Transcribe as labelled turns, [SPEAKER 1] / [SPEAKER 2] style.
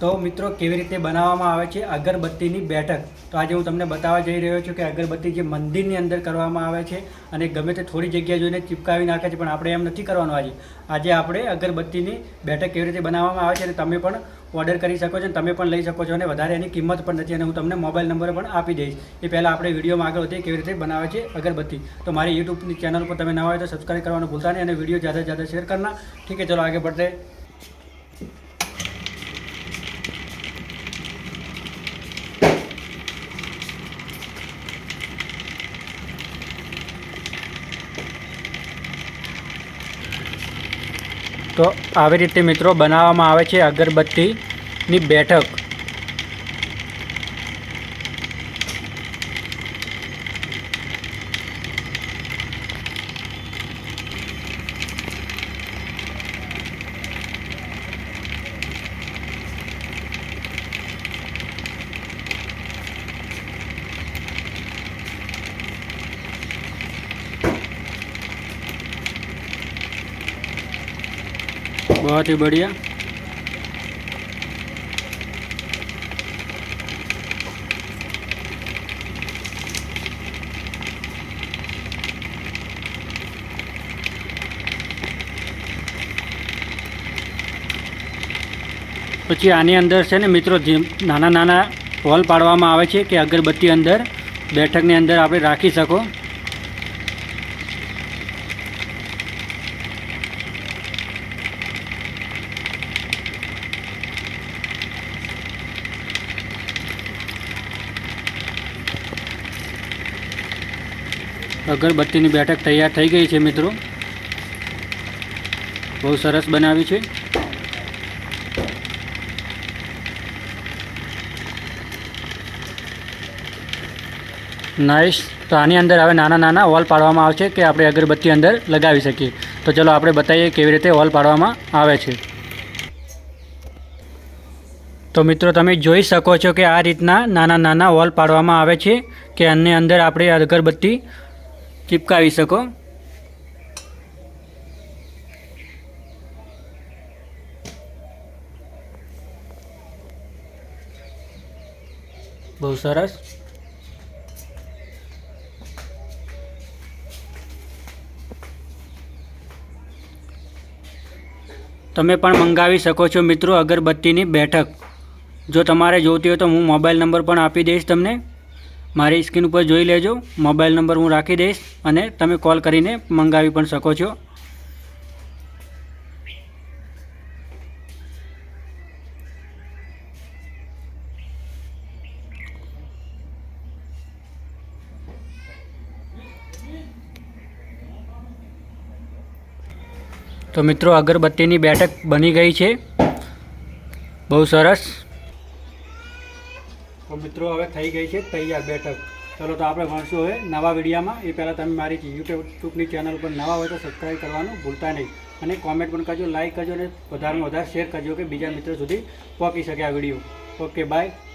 [SPEAKER 1] તો મિત્રો કેવી રીતે બનાવવામાં આવે છે અગરબત્તીની બેઠક. તો આજે હું તમને બતાવવા જઈ રહ્યો છું કે અગરબત્તી જે મંદિરની અંદર કરવામાં આવે છે અને ગમે તે થોડી જગ્યા જોઈને ચિપકાવી નાખે છે, પણ આપણે એમ નથી કરવાનું. આજે આપણે અગરબત્તીની બેઠક કેવી રીતે બનાવવામાં આવે છે અને તમે પણ ઓર્ડર કરી શકો છો અને તમે પણ લઈ શકો છો, અને વધારે એની કિંમત પણ નથી, અને હું તમને મોબાઈલ નંબર પણ આપી દઈશ. એ પહેલાં આપણે વિડીયોમાં આગળ વધીએ કેવી રીતે બનાવે છે અગરબત્તી. તો મારી યુટ્યુબની ચેનલ પર તમે નવા હોય તો સબસ્ક્રાઈબ કરવાનું ભૂલતા નહીં અને વિડીયો ज़्यादा से ज़्यादा शेयर करना. ठीक है, चलो आगे बढ़ते. તો આવી રીતે મિત્રો બનાવવામાં આવે છે અગરબત્તીની બેઠક. बहुत ही बढ़िया. પછી આની અંદર છે ને મિત્રો નાના નાના હોલ પાડવામાં આવે છે કે અગરબત્તી અંદર બેઠકની અંદર આપણે રાખી શકો. અગરબત્તીની બેઠક તૈયાર થઈ ગઈ છે મિત્રો. બહુ સરસ બનાવી છે. નાઇસ. તો આની અંદર હવે નાના નાના હોલ પાડવામાં આવશે કે આપણે અગરબત્તી અંદર લગાવી શકીએ. તો ચલો આપણે બતાવીએ કેવી રીતે હોલ પાડવામાં આવે છે. તો મિત્રો તમે જોઈ શકો છો કે આ રીતના નાના નાના હોલ પાડવામાં આવે છે કે આની અંદર આપણે અગરબત્તી ચિપકાવી શકો. બહુ સરસ. તમે પણ મંગાવી શકો છો મિત્રો અગરબત્તીની બેઠક. જો તમારે જોઈતી હોય તો હું મોબાઈલ નંબર પણ આપી દઈશ તમને. મારી સ્ક્રીન ઉપર જોઈ લેજો. મોબાઈલ નંબર હું રાખી દઈશ અને તમે કોલ કરીને મંગાવી પણ શકો છો. તો મિત્રો અગરબત્તીની બેઠક બની ગઈ છે. બહુ સરસ. તો મિત્રો હવે થઈ ગઈ છે તૈયાર બેઠક. ચલો તો આપણે મળશું હવે નવા વિડીયોમાં. એ પહેલાં તમે મારી યુટ્યુબની ચેનલ પર નવા હોય તો સબસ્ક્રાઈબ કરવાનું ભૂલતા નહીં, અને કોમેન્ટ પણ કરજો, લાઈક કરજો અને વધારેમાં વધારે શેર કરજો કે બીજા મિત્રો સુધી પહોંચી શકે આ વિડીયો. Okay, by.